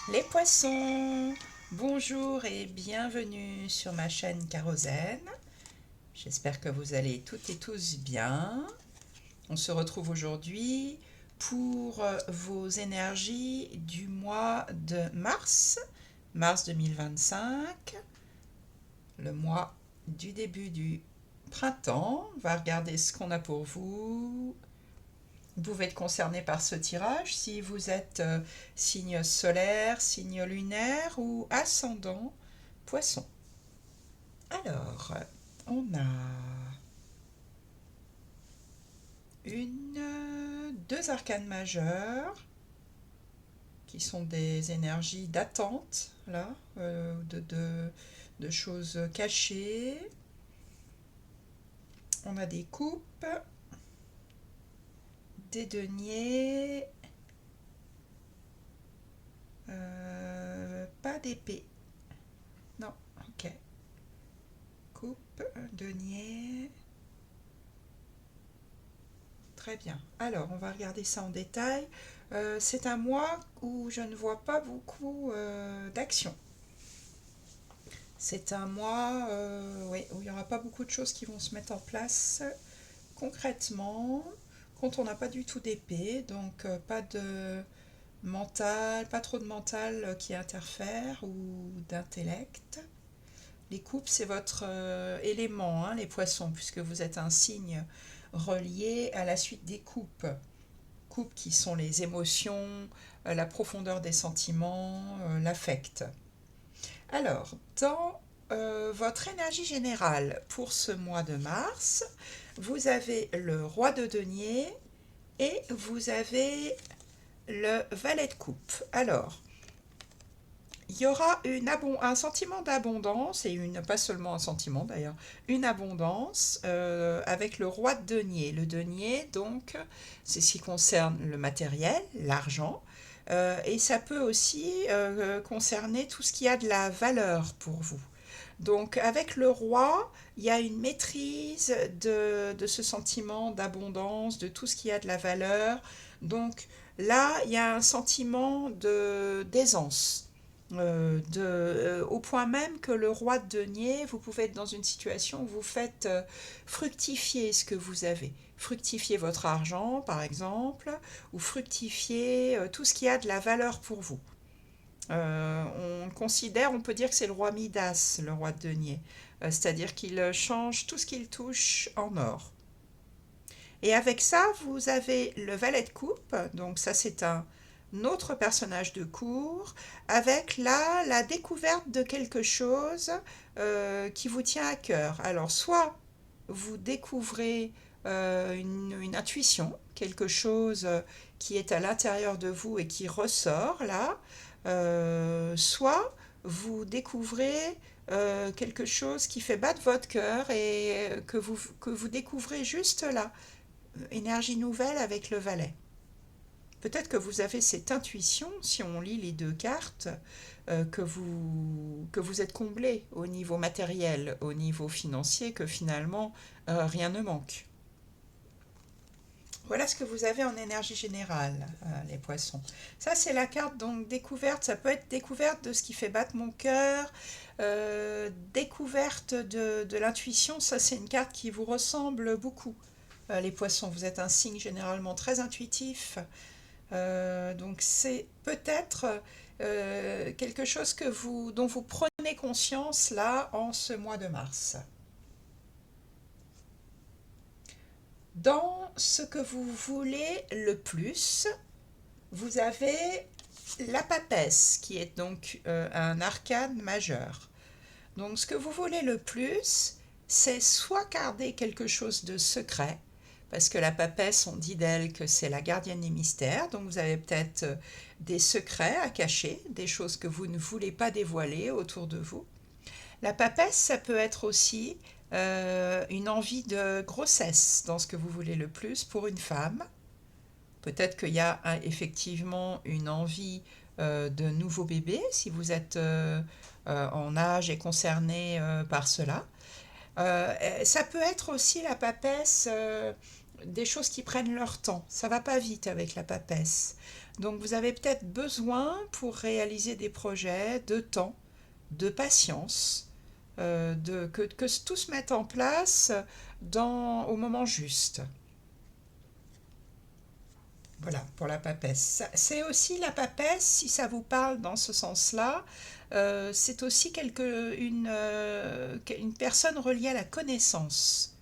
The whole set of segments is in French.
Les poissons, bonjour et bienvenue sur ma chaîne Kérosène. J'espère que vous allez toutes et tous bien. On se retrouve aujourd'hui pour vos énergies du mois de mars 2025, le mois du début du printemps. On va regarder ce qu'on a pour vous. Vous pouvez être concerné par ce tirage si vous êtes signe solaire, signe lunaire ou ascendant poisson. Alors, on a deux arcanes majeures qui sont des énergies d'attente, là, de choses cachées. On a des coupes, des deniers, pas d'épée. Non, ok. Coupe, denier. Très bien. Alors, on va regarder ça en détail. C'est un mois où je ne vois pas beaucoup d'action. C'est un mois oui, où il n'y aura pas beaucoup de choses qui vont se mettre en place concrètement quand on n'a pas du tout d'épée. Donc, pas de mental, pas trop de mental qui interfère ou d'intellect. Les coupes, c'est votre élément, hein, les poissons, puisque vous êtes un signe relié à la suite des coupes. Coupes qui sont les émotions, la profondeur des sentiments, l'affect. Alors, dans votre énergie générale pour ce mois de mars, vous avez le roi de denier et vous avez le valet de coupe. Alors, il y aura un sentiment d'abondance, et pas seulement un sentiment d'ailleurs, une abondance avec le roi de denier. Le denier, donc, c'est ce qui concerne le matériel, l'argent, et ça peut aussi concerner tout ce qui a de la valeur pour vous. Donc avec le roi, il y a une maîtrise de ce sentiment d'abondance, de tout ce qui a de la valeur. Donc là, il y a un sentiment d'aisance. Au point même que le roi de denier, vous pouvez être dans une situation où vous faites fructifier ce que vous avez. Fructifier votre argent, par exemple, ou fructifier tout ce qui a de la valeur pour vous. On peut dire que c'est le roi Midas, le roi de denier. C'est-à-dire qu'il change tout ce qu'il touche en or. Et avec ça, vous avez le valet de coupe, donc ça c'est un autre personnage de cour, avec là la découverte de quelque chose qui vous tient à cœur. Alors soit vous découvrez une intuition, quelque chose qui est à l'intérieur de vous et qui ressort là, soit vous découvrez quelque chose qui fait battre votre cœur et que vous découvrez juste là. Énergie nouvelle avec le valet. Peut-être que vous avez cette intuition, si on lit les deux cartes, que vous êtes comblé au niveau matériel, au niveau financier, que finalement rien ne manque. Voilà ce que vous avez en énergie générale, les poissons. Ça, c'est la carte donc découverte. Ça peut être découverte de ce qui fait battre mon cœur, découverte de l'intuition. Ça, c'est une carte qui vous ressemble beaucoup, les poissons. Vous êtes un signe généralement très intuitif. Donc, c'est peut-être quelque chose dont vous prenez conscience là en ce mois de mars. Dans ce que vous voulez le plus, vous avez la papesse, qui est donc un arcane majeur. Donc ce que vous voulez le plus, c'est soit garder quelque chose de secret, parce que la papesse, on dit d'elle que c'est la gardienne des mystères, donc vous avez peut-être des secrets à cacher, des choses que vous ne voulez pas dévoiler autour de vous. La papesse, ça peut être aussi une envie de grossesse dans ce que vous voulez le plus pour une femme. Peut-être qu'il y a effectivement une envie de nouveau bébé si vous êtes en âge et concerné par cela. Ça peut être aussi la papesse des choses qui prennent leur temps. Ça va pas vite avec la papesse. Donc vous avez peut-être besoin pour réaliser des projets de temps, de patience, que tout se mette en place au moment juste. Voilà, pour la papesse. C'est aussi la papesse, si ça vous parle dans ce sens-là, c'est aussi une personne reliée à la connaissance.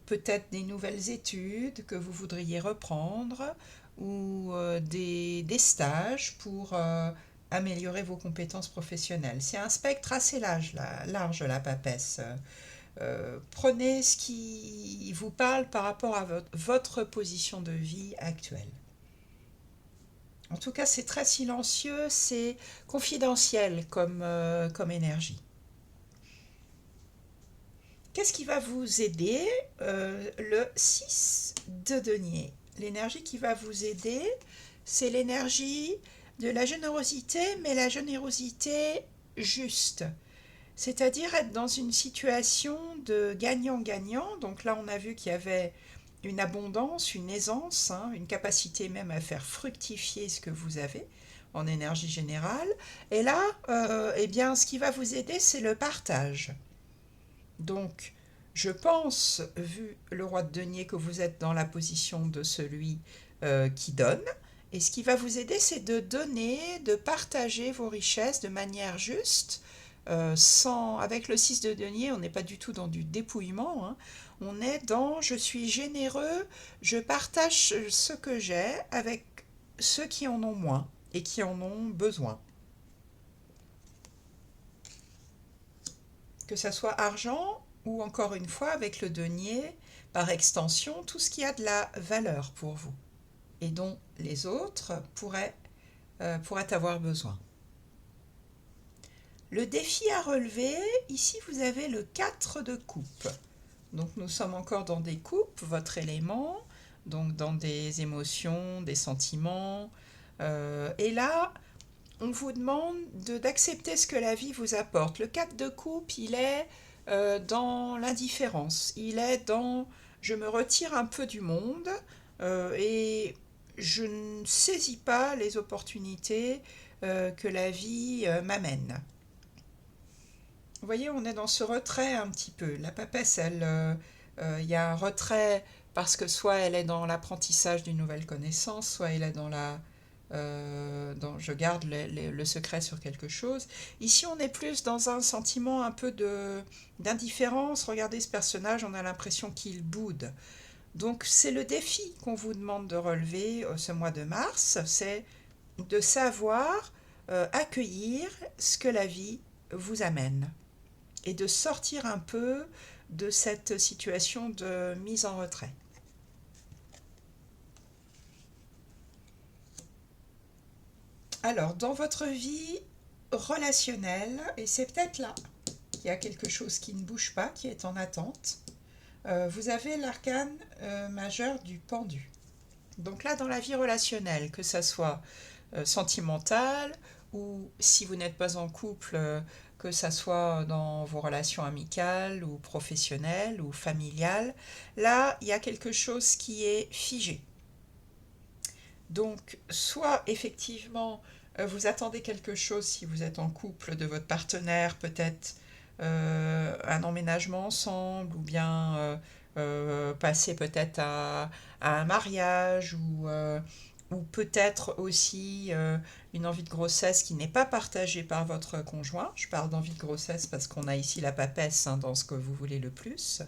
Peut-être des nouvelles études que vous voudriez reprendre ou des stages pour améliorer vos compétences professionnelles. C'est un spectre assez large la papesse. Prenez ce qui vous parle par rapport à votre position de vie actuelle. En tout cas, c'est très silencieux, c'est confidentiel comme énergie. Qu'est-ce qui va vous aider? Le 6 de denier. L'énergie qui va vous aider, c'est l'énergie de la générosité, mais la générosité juste. C'est-à-dire être dans une situation de gagnant-gagnant. Donc là, on a vu qu'il y avait une abondance, une aisance, hein, une capacité même à faire fructifier ce que vous avez en énergie générale. Et là, eh bien, ce qui va vous aider, c'est le partage. Donc, je pense, vu le roi de denier, que vous êtes dans la position de celui qui donne. Et ce qui va vous aider, c'est de donner, de partager vos richesses de manière juste. Avec le 6 de denier, on n'est pas du tout dans du dépouillement, hein. On est dans je suis généreux, je partage ce que j'ai avec ceux qui en ont moins et qui en ont besoin. Que ça soit argent ou encore une fois avec le denier, par extension, tout ce qui a de la valeur pour vous et dont les autres pourraient avoir besoin. Le défi à relever, ici vous avez le 4 de coupe. Donc nous sommes encore dans des coupes, votre élément, donc dans des émotions, des sentiments. Et là, on vous demande d'accepter ce que la vie vous apporte. Le 4 de coupe, il est dans l'indifférence. Il est dans je me retire un peu du monde et je ne saisis pas les opportunités que la vie m'amène. Vous voyez, on est dans ce retrait un petit peu. La papesse, il y a un retrait parce que soit elle est dans l'apprentissage d'une nouvelle connaissance, soit elle est je garde le secret sur quelque chose. Ici, on est plus dans un sentiment un peu d'indifférence. Regardez ce personnage, on a l'impression qu'il boude. Donc, c'est le défi qu'on vous demande de relever ce mois de mars, c'est de savoir accueillir ce que la vie vous amène et de sortir un peu de cette situation de mise en retrait. Alors, dans votre vie relationnelle, et c'est peut-être là qu'il y a quelque chose qui ne bouge pas, qui est en attente, vous avez l'arcane majeur du pendu. Donc là, dans la vie relationnelle, que ça soit sentimentale ou si vous n'êtes pas en couple, que ça soit dans vos relations amicales ou professionnelles ou familiales, là, il y a quelque chose qui est figé. Donc, soit effectivement, vous attendez quelque chose si vous êtes en couple de votre partenaire, peut-être un emménagement ensemble, ou bien passer peut-être à un mariage, ou peut-être aussi une envie de grossesse qui n'est pas partagée par votre conjoint. Je parle d'envie de grossesse parce qu'on a ici la papesse, hein, dans ce que vous voulez le plus.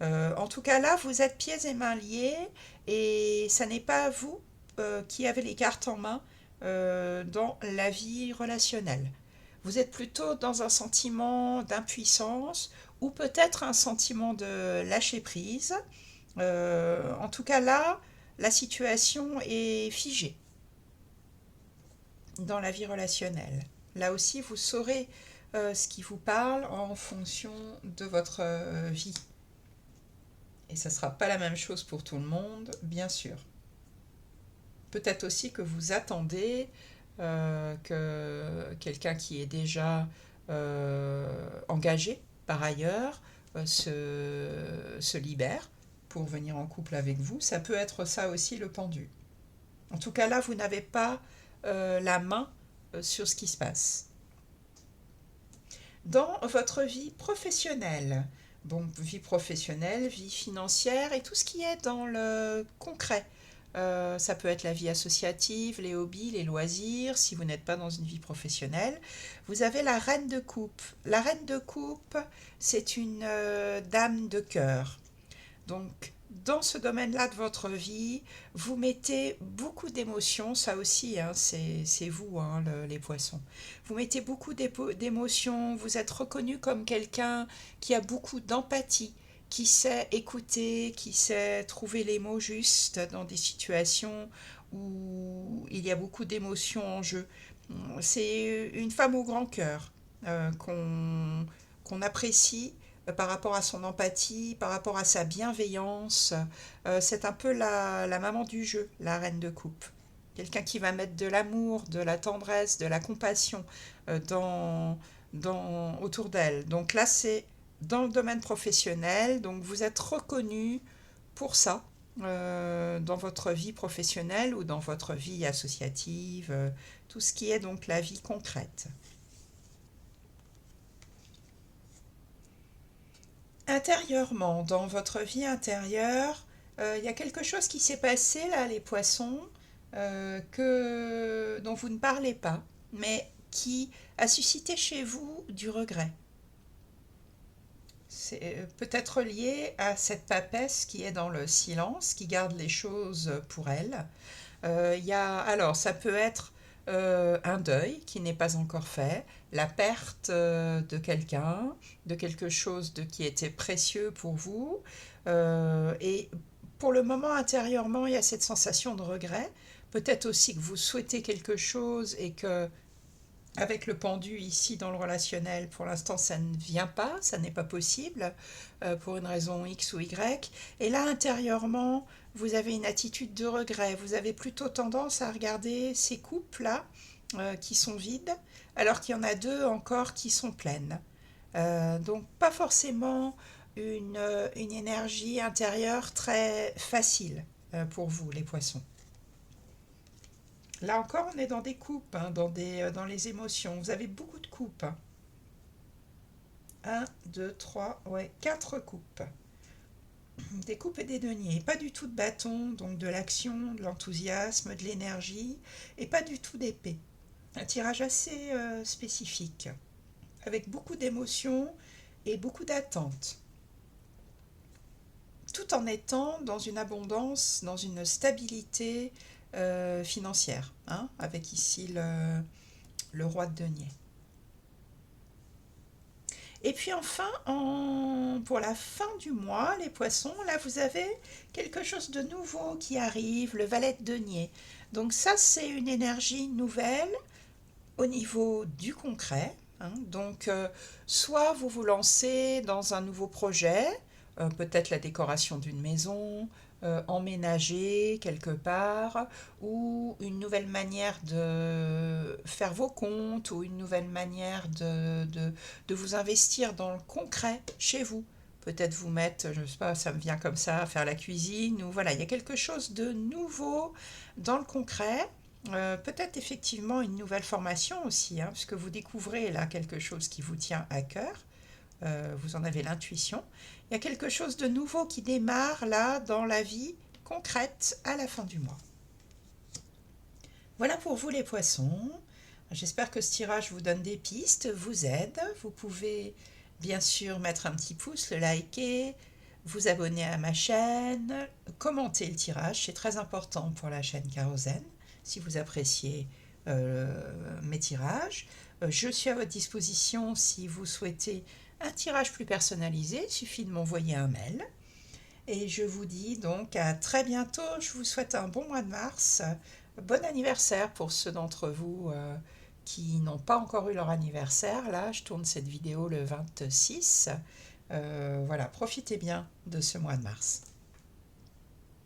En tout cas, là, vous êtes pieds et mains liés et ça n'est pas vous qui avez les cartes en main dans la vie relationnelle. Vous êtes plutôt dans un sentiment d'impuissance ou peut-être un sentiment de lâcher prise. En tout cas, là, la situation est figée dans la vie relationnelle. Là aussi, vous saurez ce qui vous parle en fonction de votre vie. Et ça ne sera pas la même chose pour tout le monde, bien sûr. Peut-être aussi que vous attendez que quelqu'un qui est déjà engagé par ailleurs se libère. pour venir en couple avec vous. Ça peut être ça aussi le pendu. En tout cas, là, vous n'avez pas la main sur ce qui se passe. Dans votre vie professionnelle, bon, vie professionnelle, vie financière et tout ce qui est dans le concret. Ça peut être la vie associative, les hobbies, les loisirs, si vous n'êtes pas dans une vie professionnelle. Vous avez la reine de coupe. La reine de coupe, c'est une dame de cœur. Donc, dans ce domaine-là de votre vie, vous mettez beaucoup d'émotions, ça aussi, hein, c'est vous, hein, les poissons. Vous mettez beaucoup d'émotions, vous êtes reconnu comme quelqu'un qui a beaucoup d'empathie, qui sait écouter, qui sait trouver les mots justes dans des situations où il y a beaucoup d'émotions en jeu. C'est une femme au grand cœur qu'on apprécie par rapport à son empathie, par rapport à sa bienveillance. C'est un peu la maman du jeu, la reine de coupe. Quelqu'un qui va mettre de l'amour, de la tendresse, de la compassion autour d'elle. Donc là, c'est dans le domaine professionnel. Donc vous êtes reconnu pour ça dans votre vie professionnelle ou dans votre vie associative, tout ce qui est donc la vie concrète. Intérieurement, dans votre vie intérieure, il y a quelque chose qui s'est passé là, les poissons, dont vous ne parlez pas, mais qui a suscité chez vous du regret. C'est peut-être lié à cette papesse qui est dans le silence, qui garde les choses pour elle. Alors, ça peut être un deuil qui n'est pas encore fait, la perte de quelqu'un, de quelque chose qui était précieux pour vous. Et pour le moment, intérieurement, il y a cette sensation de regret. Peut-être aussi que vous souhaitez quelque chose et que, avec le pendu ici dans le relationnel, pour l'instant, ça ne vient pas, ça n'est pas possible, pour une raison X ou Y. Et là, intérieurement, vous avez une attitude de regret. Vous avez plutôt tendance à regarder ces coupes-là qui sont vides, alors qu'il y en a deux encore qui sont pleines. Donc, pas forcément une énergie intérieure très facile pour vous, les poissons. Là encore, on est dans des coupes, hein, dans les émotions. Vous avez beaucoup de coupes. Un, 2, 3, ouais, 4 coupes. Des coupes et des deniers. Pas du tout de bâton, donc de l'action, de l'enthousiasme, de l'énergie, et pas du tout d'épée. Un tirage assez spécifique, avec beaucoup d'émotions et beaucoup d'attentes, tout en étant dans une abondance, dans une stabilité financière, hein, avec ici le roi de denier. Et puis enfin, pour la fin du mois, les poissons, là vous avez quelque chose de nouveau qui arrive, le valet de denier. Donc ça, c'est une énergie nouvelle au niveau du concret, hein. Donc soit vous vous lancez dans un nouveau projet, peut-être la décoration d'une maison, emménager quelque part, ou une nouvelle manière de faire vos comptes, ou une nouvelle manière de vous investir dans le concret chez vous. Peut-être vous mettre, je ne sais pas, ça me vient comme ça, faire la cuisine, ou voilà, il y a quelque chose de nouveau dans le concret. Peut-être effectivement une nouvelle formation aussi, hein, puisque vous découvrez là quelque chose qui vous tient à cœur. Vous en avez l'intuition. Il y a quelque chose de nouveau qui démarre là dans la vie concrète à la fin du mois. Voilà pour vous les poissons. J'espère que ce tirage vous donne des pistes, vous aide. Vous pouvez bien sûr mettre un petit pouce, le liker, vous abonner à ma chaîne, commenter le tirage, c'est très important pour la chaîne Kérosène, si vous appréciez mes tirages. Je suis à votre disposition si vous souhaitez un tirage plus personnalisé, il suffit de m'envoyer un mail. Et je vous dis donc à très bientôt, je vous souhaite un bon mois de mars. Bon anniversaire pour ceux d'entre vous qui n'ont pas encore eu leur anniversaire. Là, je tourne cette vidéo le 26. Voilà, profitez bien de ce mois de mars.